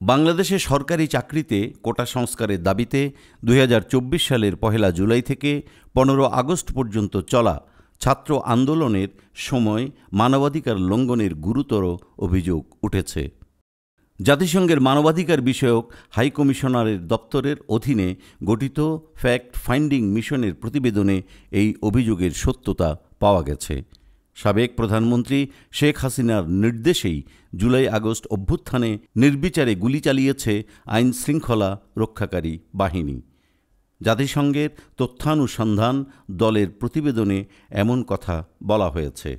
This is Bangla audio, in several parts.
বাংলাদেশে সরকারি চাকরিতে কোটা সংস্কারের দাবিতে ২০২৪ সালের ১ জুলাই থেকে ১৫ আগস্ট পর্যন্ত চলা ছাত্র আন্দোলনের সময় মানবাধিকার লঙ্ঘনের গুরুতর অভিযোগ উঠেছে। জাতিসংঘের মানবাধিকার বিষয়ক হাইকমিশনারের দপ্তরের অধীনে গঠিত ফ্যাক্ট ফাইন্ডিং মিশনের প্রতিবেদনে এই অভিযোগের সত্যতা পাওয়া গেছে। সাবেক প্রধানমন্ত্রী শেখ হাসিনার নির্দেশেই জুলাই আগস্ট অভ্যুত্থানে নির্বিচারে গুলি চালিয়েছে আইন শৃঙ্খলা রক্ষাকারী বাহিনী। জাতিসংঘের তথ্যানুসন্ধান দলের প্রতিবেদনে এমন কথা বলা হয়েছে।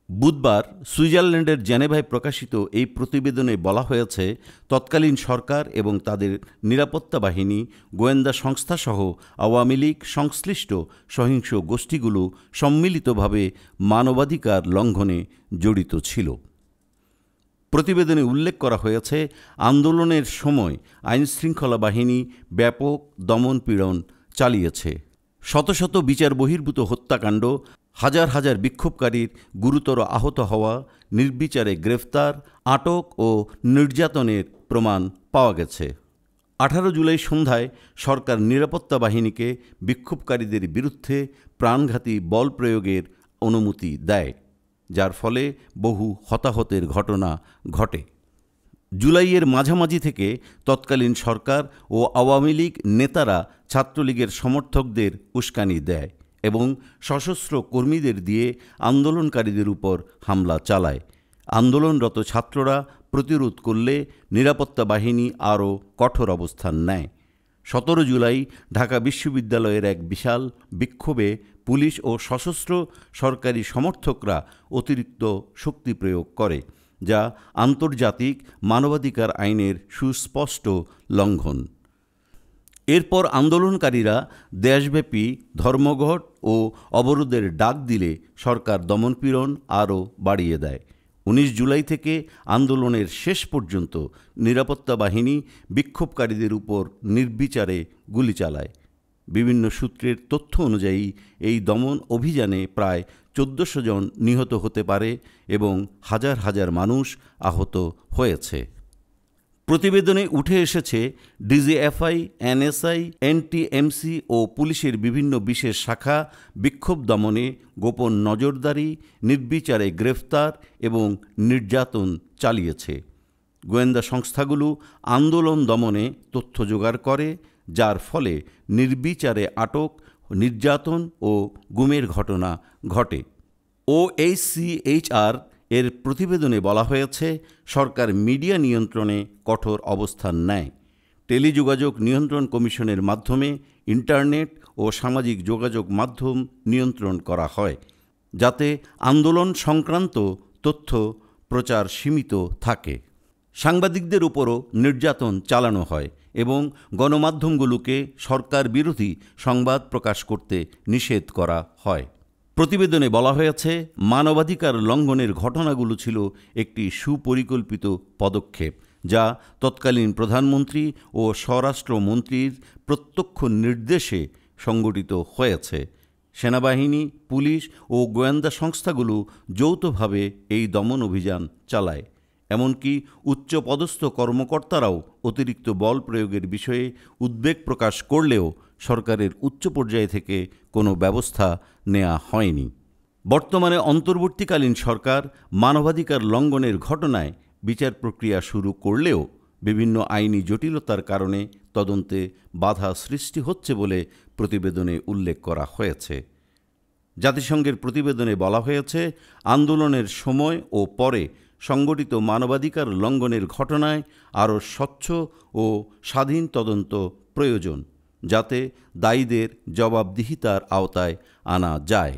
বুধবার সুইজারল্যান্ডের জেনেভায় প্রকাশিত এই প্রতিবেদনে বলা হয়েছে, তৎকালীন সরকার এবং তাদের নিরাপত্তা বাহিনী, গোয়েন্দা সংস্থাসহ আওয়ামী লীগ সংশ্লিষ্ট সহিংস গোষ্ঠীগুলো সম্মিলিতভাবে মানবাধিকার লঙ্ঘনে জড়িত ছিল। প্রতিবেদনে উল্লেখ করা হয়েছে, আন্দোলনের সময় আইনশৃঙ্খলা বাহিনী ব্যাপক দমনপীড়ন চালিয়েছে। শত শত বিচার বহির্ভূত হত্যাকাণ্ড, হাজার হাজার বিক্ষোভকারীর গুরুতর আহত হওয়া, নির্বিচারে গ্রেফতার, আটক ও নির্যাতনের প্রমাণ পাওয়া গেছে। ১৮ জুলাই সন্ধ্যায় সরকার নিরাপত্তা বাহিনীকে বিক্ষোভকারীদের বিরুদ্ধে প্রাণঘাতী বল প্রয়োগের অনুমতি দেয়, যার ফলে বহু হতাহতের ঘটনা ঘটে। জুলাইয়ের মাঝামাঝি থেকে তৎকালীন সরকার ও আওয়ামী লীগ নেতারা ছাত্রলীগের সমর্থকদের উস্কানি দেয় এবং সশস্ত্র কর্মীদের দিয়ে আন্দোলনকারীদের উপর হামলা চালায়। আন্দোলনরত ছাত্ররা প্রতিরোধ করলে নিরাপত্তা বাহিনী আরও কঠোর অবস্থান নেয়। ১৭ জুলাই ঢাকা বিশ্ববিদ্যালয়ের এক বিশাল বিক্ষোভে পুলিশ ও সশস্ত্র সরকারি সমর্থকরা অতিরিক্ত শক্তি প্রয়োগ করে, যা আন্তর্জাতিক মানবাধিকার আইনের সুস্পষ্ট লঙ্ঘন। এরপর আন্দোলনকারীরা দেশব্যাপী ধর্মঘট ও অবরোধের ডাক দিলে সরকার দমনপীড়ন আরও বাড়িয়ে দেয়। ১৯ জুলাই থেকে আন্দোলনের শেষ পর্যন্ত নিরাপত্তা বাহিনী বিক্ষোভকারীদের উপর নির্বিচারে গুলি চালায়। বিভিন্ন সূত্রের তথ্য অনুযায়ী এই দমন অভিযানে প্রায় ১৪০০ জন নিহত হতে পারে এবং হাজার হাজার মানুষ আহত হয়েছে। প্রতিবেদনে উঠে এসেছে, ডিজিএফআই, এনএসআই, এনটিএমসি ও পুলিশের বিভিন্ন বিশেষ শাখা বিক্ষোভ দমনে গোপন নজরদারি, নির্বিচারে গ্রেফতার এবং নির্যাতন চালিয়েছে। গোয়েন্দা সংস্থাগুলো আন্দোলন দমনে তথ্য জোগাড় করে, যার ফলে নির্বিচারে আটক, নির্যাতন ও গুমের ঘটনা ঘটে। OHCHR এর প্রতিবেদনে বলা হয়েছে, সরকার মিডিয়া নিয়ন্ত্রণে কঠোর অবস্থান নেয়। টেলিযোগাযোগ নিয়ন্ত্রণ কমিশনের মাধ্যমে ইন্টারনেট ও সামাজিক যোগাযোগ মাধ্যম নিয়ন্ত্রণ করা হয়, যাতে আন্দোলন সংক্রান্ত তথ্য প্রচার সীমিত থাকে। সাংবাদিকদের উপরও নির্যাতন চালানো হয় এবং গণমাধ্যমগুলোকে সরকার বিরোধী সংবাদ প্রকাশ করতে নিষেধ করা হয়। প্রতিবেদনে বলা হয়েছে, মানবাধিকার লঙ্ঘনের ঘটনাগুলো ছিল একটি সুপরিকল্পিত পদক্ষেপ, যা তৎকালীন প্রধানমন্ত্রী ও স্বরাষ্ট্রমন্ত্রীর প্রত্যক্ষ নির্দেশে সংগঠিত হয়েছে। সেনাবাহিনী, পুলিশ ও গোয়েন্দা সংস্থাগুলো যৌথভাবে এই দমন অভিযান চালায়। এমনকি উচ্চপদস্থ কর্মকর্তারাও অতিরিক্ত বল প্রয়োগের বিষয়ে উদ্বেগ প্রকাশ করলেও সরকারের উচ্চ পর্যায় থেকে কোনো ব্যবস্থা নেওয়া হয়নি। বর্তমানে অন্তর্বর্তীকালীন সরকার মানবাধিকার লঙ্ঘনের ঘটনায় বিচার প্রক্রিয়া শুরু করলেও বিভিন্ন আইনি জটিলতার কারণে তদন্তে বাধা সৃষ্টি হচ্ছে বলে প্রতিবেদনে উল্লেখ করা হয়েছে। জাতিসংঘের প্রতিবেদনে বলা হয়েছে, আন্দোলনের সময় ও পরে সংগঠিত মানবাধিকার লঙ্ঘনের ঘটনায় আরও স্বচ্ছ ও স্বাধীন তদন্ত প্রয়োজন, যাতে দায়ীদের জবাবদিহিতার আওতায় আনা যায়।